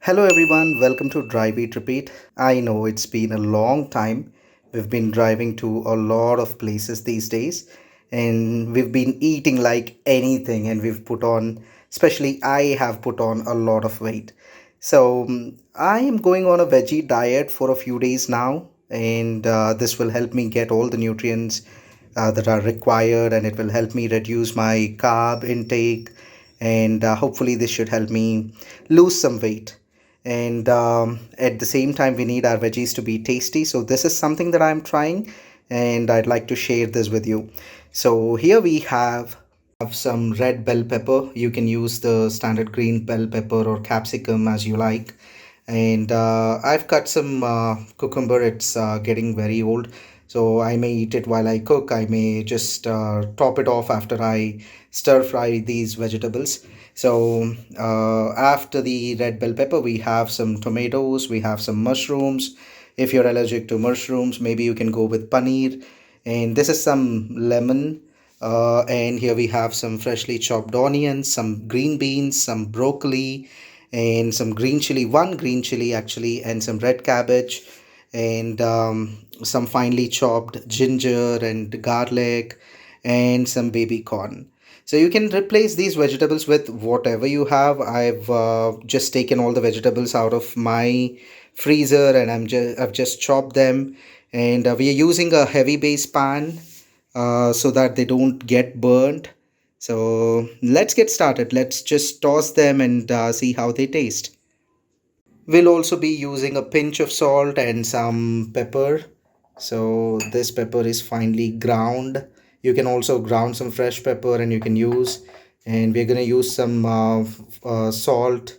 Hello everyone, welcome to Drive Eat Repeat. I know it's been a long time. We've been driving to a lot of places these days and we've been eating like anything and we've put on, especially I have put on a lot of weight. I am going on a veggie diet for a few days now and this will help me get all the nutrients that are required and it will help me reduce my carb intake and hopefully this should help me lose some weight and at the same time we need our veggies to be tasty, so this is something that I'm trying and I'd like to share this with you. So here we have some red bell pepper. You can use the standard green bell pepper or capsicum as you like, and I've cut some cucumber. It's getting very old, so I may eat it while I cook. I may just top it off after I stir fry these vegetables. After the red bell pepper, we have some tomatoes, we have some mushrooms. If you're allergic to mushrooms, maybe you can go with paneer. And this is some lemon. And here we have some freshly chopped onions, some green beans, some broccoli, and some green chili, one green chili actually, and some red cabbage, and some finely chopped ginger and garlic, and some baby corn. So you can replace these vegetables with whatever you have. I've just taken all the vegetables out of my freezer and I've just chopped them, and we are using a heavy base pan so that they don't get burnt. So let's get started. Let's just toss them and see how they taste. We'll also be using a pinch of salt and some pepper. So this pepper is finely ground. You can also ground some fresh pepper and you can use. And we're gonna use some salt.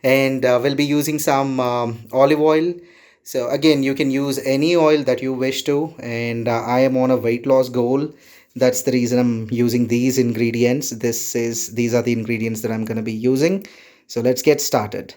And we'll be using some olive oil. So again, you can use any oil that you wish to. And I am on a weight loss goal. That's the reason I'm using these ingredients. These are the ingredients that I'm gonna be using. So let's get started.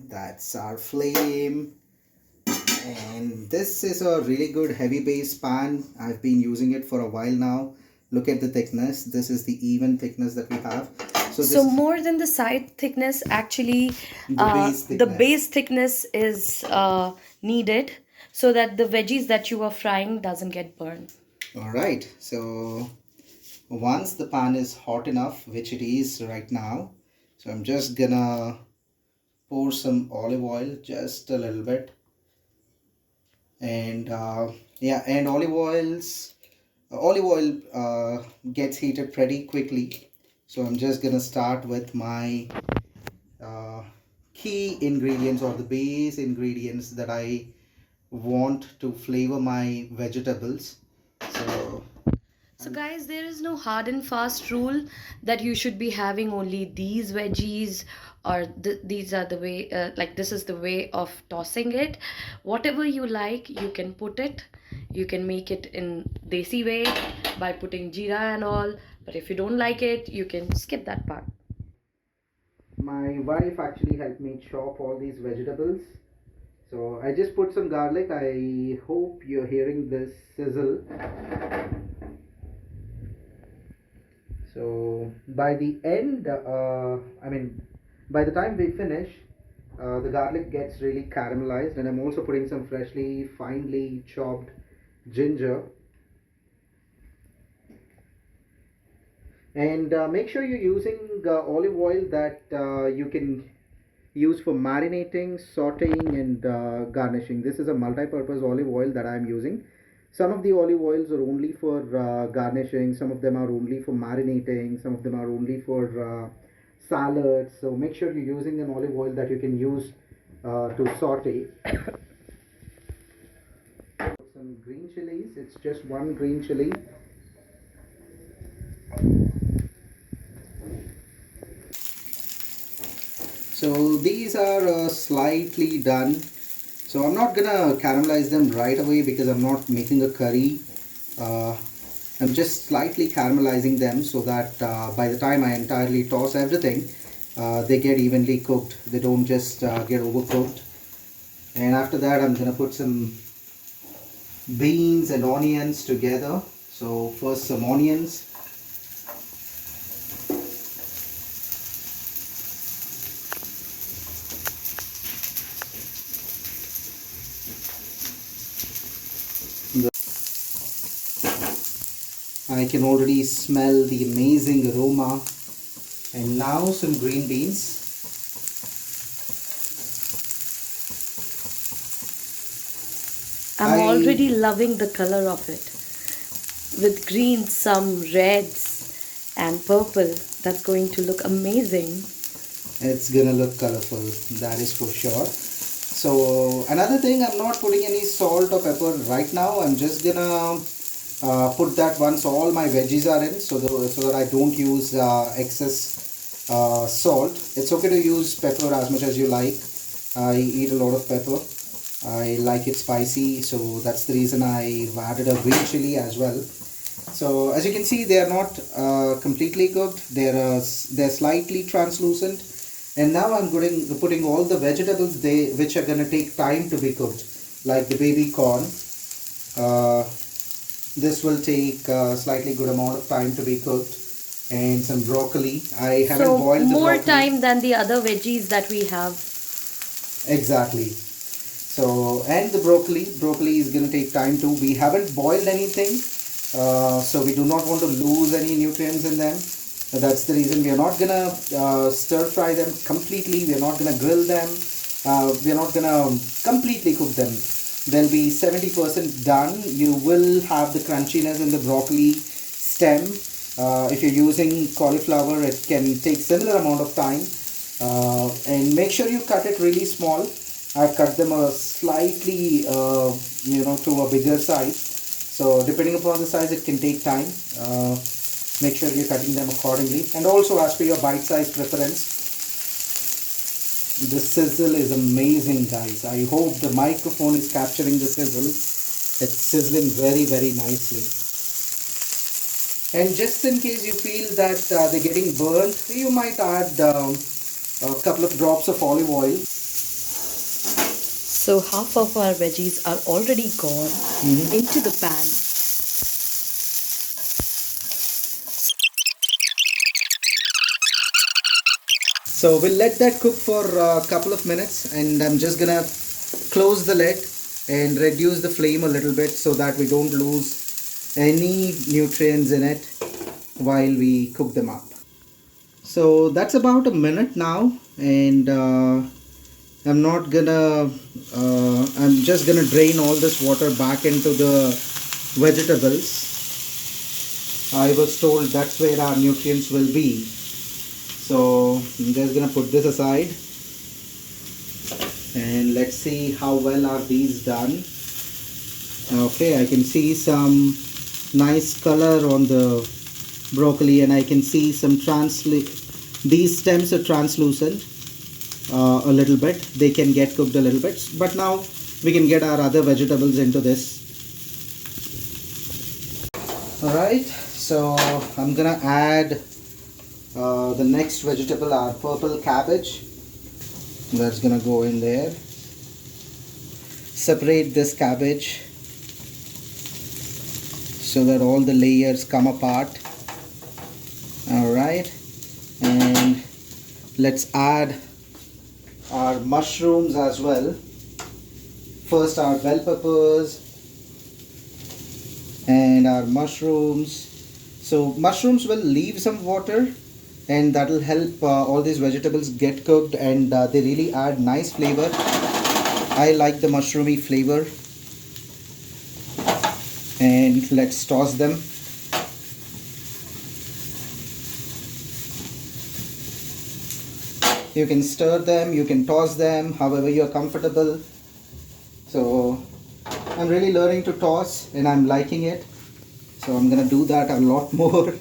That's our flame, and this is a really good heavy base pan. I've been using it for a while now. Look at the thickness. This is the even thickness that we have. So So this more than the side thickness, actually, the base the thickness. base thickness is needed so that the veggies that you are frying doesn't get burned. All right, so once the pan is hot enough, which it is right now, so I'm just gonna pour some olive oil, just a little bit. And yeah, and olive oil gets heated pretty quickly, so I'm just gonna start with my uh, key ingredients or the base ingredients that I want to flavor my vegetables. So So, guys, there is no hard and fast rule that you should be having only these veggies or these are the way, like this is the way of tossing it. Whatever you like, you can put it. You can make it in desi way by putting jeera and all. But if you don't like it, you can skip that part. my wife actually helped me chop all these vegetables. So I just put some garlic. I hope you're hearing this sizzle. So by the end, by the time we finish, the garlic gets really caramelized, and I'm also putting some freshly, finely chopped ginger. And make sure you're using olive oil that you can use for marinating, sauteing, and garnishing. This is a multi-purpose olive oil that I'm using. Some of the olive oils are only for garnishing, some of them are only for marinating, some of them are only for salads. So make sure you're using an olive oil that you can use to saute. Some green chilies, it's just one green chili. So these are slightly done. So I'm not gonna caramelize them right away because I'm not making a curry. Uh, I'm just slightly caramelizing them so that by the time I entirely toss everything, they get evenly cooked. They don't just get overcooked. And after that, I'm gonna put some beans and onions together. So first some onions. I can already smell the amazing aroma. And now some green beans. I'm I already loving the color of it. With green, some reds, and purple. That's going to look amazing. It's gonna look colorful, that is for sure. So another thing, I'm not putting any salt or pepper right now. I'm just gonna put that once all my veggies are in, so that I don't use excess salt. It's okay to use pepper as much as you like. I eat a lot of pepper. I like it spicy, so that's the reason I've added a green chili as well. So as you can see, they are not completely cooked. They're slightly translucent. And now I'm putting all the vegetables which are gonna take time to be cooked, like the baby corn. Uh, this will take a slightly good amount of time to be cooked, and some broccoli. I haven't So, boiled the more broccoli. time than the other veggies that we have. Exactly. So, and the broccoli is going to take time too. We haven't boiled anything, so we do not want to lose any nutrients in them. So that's the reason we are not going to stir fry them completely. We are not going to grill them. We are not going to completely cook them. They'll be 70% done. You will have the crunchiness in the broccoli stem. If you're using cauliflower, it can take similar amount of time. And make sure you cut it really small. I've cut them a slightly, to a bigger size. So depending upon the size, it can take time. Make sure you're cutting them accordingly. And also as per your bite size preference. The sizzle is amazing, guys. I hope the microphone is capturing the sizzle. It's sizzling very, very nicely. And just in case you feel that they're getting burnt, you might add a couple of drops of olive oil. So, half of our veggies are already gone into the pan. So we'll let that cook for a couple of minutes, and I'm just gonna close the lid and reduce the flame a little bit so that we don't lose any nutrients in it while we cook them up. So that's about a minute now, and I'm just gonna drain all this water back into the vegetables. I was told that's where our nutrients will be. So I'm just gonna put this aside, and let's see how well are these done. Okay, I can see some nice color on the broccoli, and I can see some these stems are translucent a little bit. They can get cooked a little bit, but now we can get our other vegetables into this. Alright, so I'm gonna add the next vegetable, our purple cabbage. That's gonna go in there. Separate this cabbage so that all the layers come apart. Alright, and let's add our mushrooms as well. First our bell peppers and our mushrooms. So mushrooms will leave some water, and that will help all these vegetables get cooked, and they really add nice flavor. I like the mushroomy flavor. And let's toss them. You can stir them, you can toss them, however you're comfortable. So I'm really learning to toss, and I'm liking it. So I'm gonna do that a lot more.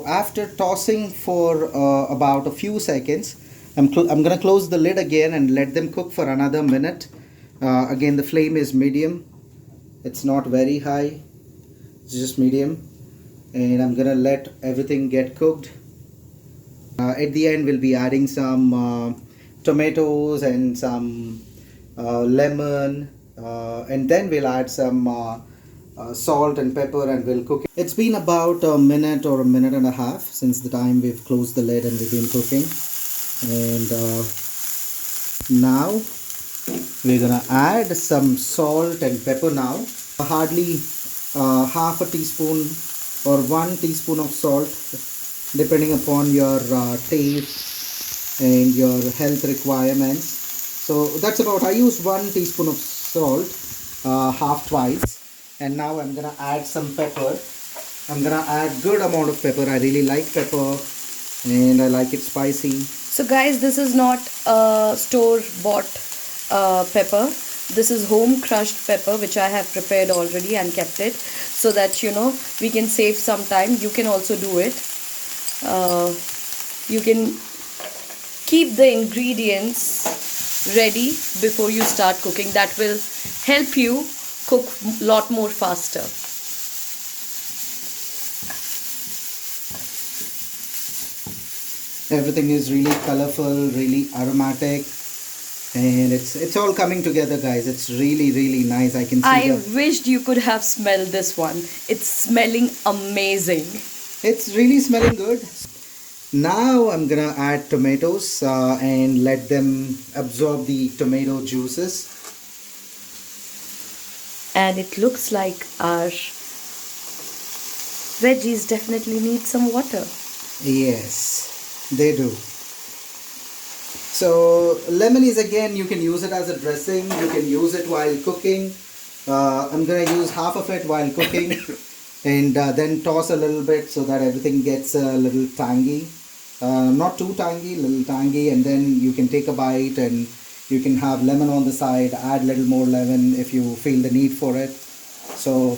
After tossing for about a few seconds, I'm gonna close the lid again and let them cook for another minute. Again, the flame is medium. It's not very high. It's just medium. And I'm gonna let everything get cooked. At the end, we'll be adding some tomatoes and some lemon, and then we'll add some salt and pepper, and we'll cook it. It's been about a minute or a minute and a half since the time we've closed the lid and we've been cooking. And now we're gonna add some salt and pepper now. Hardly half a teaspoon or 1 teaspoon of salt, depending upon your taste and your health requirements. So that's about, I use 1 teaspoon of salt, half twice. And now I'm gonna add some pepper. I'm gonna add good amount of pepper. I really like pepper and I like it spicy. So guys, this is not a store bought pepper. This is home crushed pepper which I have prepared already and kept it so that we can save some time. You can also do it. You can keep the ingredients ready before you start cooking. That will help you cook a lot more faster. Everything is really colorful, really aromatic, and it's all coming together, guys. It's really nice. I can see I wished you could have smelled this one. It's smelling amazing. it's really smelling good. Now I'm gonna add tomatoes and let them absorb the tomato juices. And it looks like our veggies definitely need some water. Yes, they do. So lemon is, again, you can use it as a dressing. You can use it while cooking. I'm gonna use half of it while cooking, and then toss a little bit so that everything gets a little tangy. Not too tangy, little tangy, and then you can take a bite and you can have lemon on the side. Add a little more lemon if you feel the need for it. So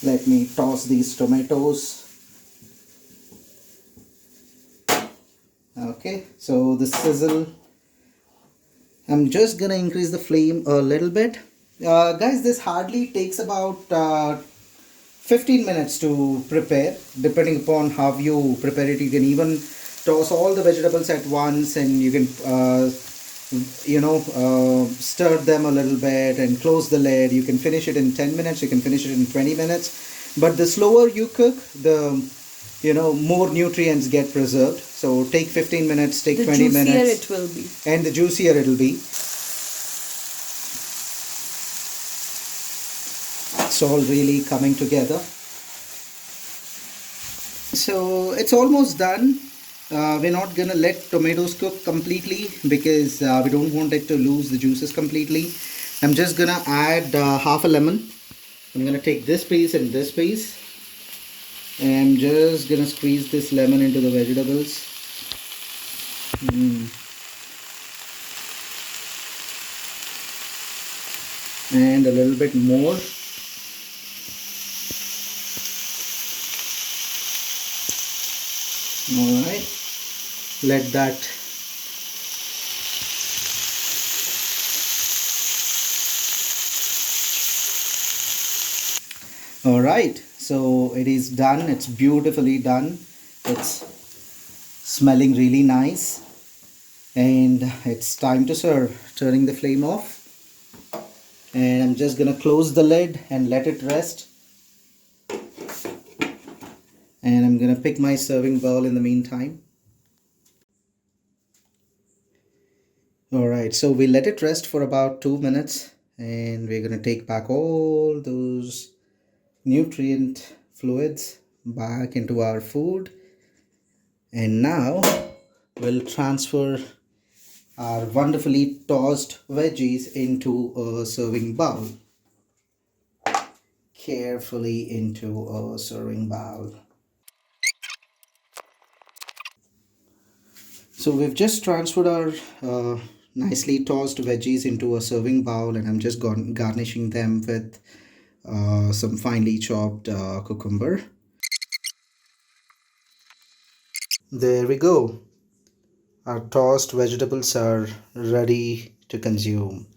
let me toss these tomatoes. Okay, so the sizzle, I'm just gonna increase the flame a little bit. Guys, this hardly takes about 15 minutes to prepare. Depending upon how you prepare it, you can even toss all the vegetables at once, and you can stir them a little bit and close the lid. You can finish it in 10 minutes, you can finish it in 20 minutes, but the slower you cook, the more nutrients get preserved. So take 15 minutes, take The 20 juicier minutes, it will be. and the juicier it'll be. It's all really coming together. So it's almost done. We're not gonna let tomatoes cook completely because we don't want it to lose the juices completely. I'm just gonna add half a lemon. I'm gonna take this piece and this piece, and I'm just gonna squeeze this lemon into the vegetables. And a little bit more. All right, let that all right, so it is done. It's beautifully done. It's smelling really nice, and it's time to serve. Turning the flame off, and I'm just gonna close the lid and let it rest, and I'm gonna pick my serving bowl in the meantime. Alright, so we let it rest for about 2 minutes, and we're gonna take back all those nutrient fluids back into our food, and now we'll transfer our wonderfully tossed veggies into a serving bowl. Carefully into a serving bowl. So we've just transferred our nicely tossed veggies into a serving bowl, and I'm just garnishing them with some finely chopped cucumber. There we go. Our tossed vegetables are ready to consume.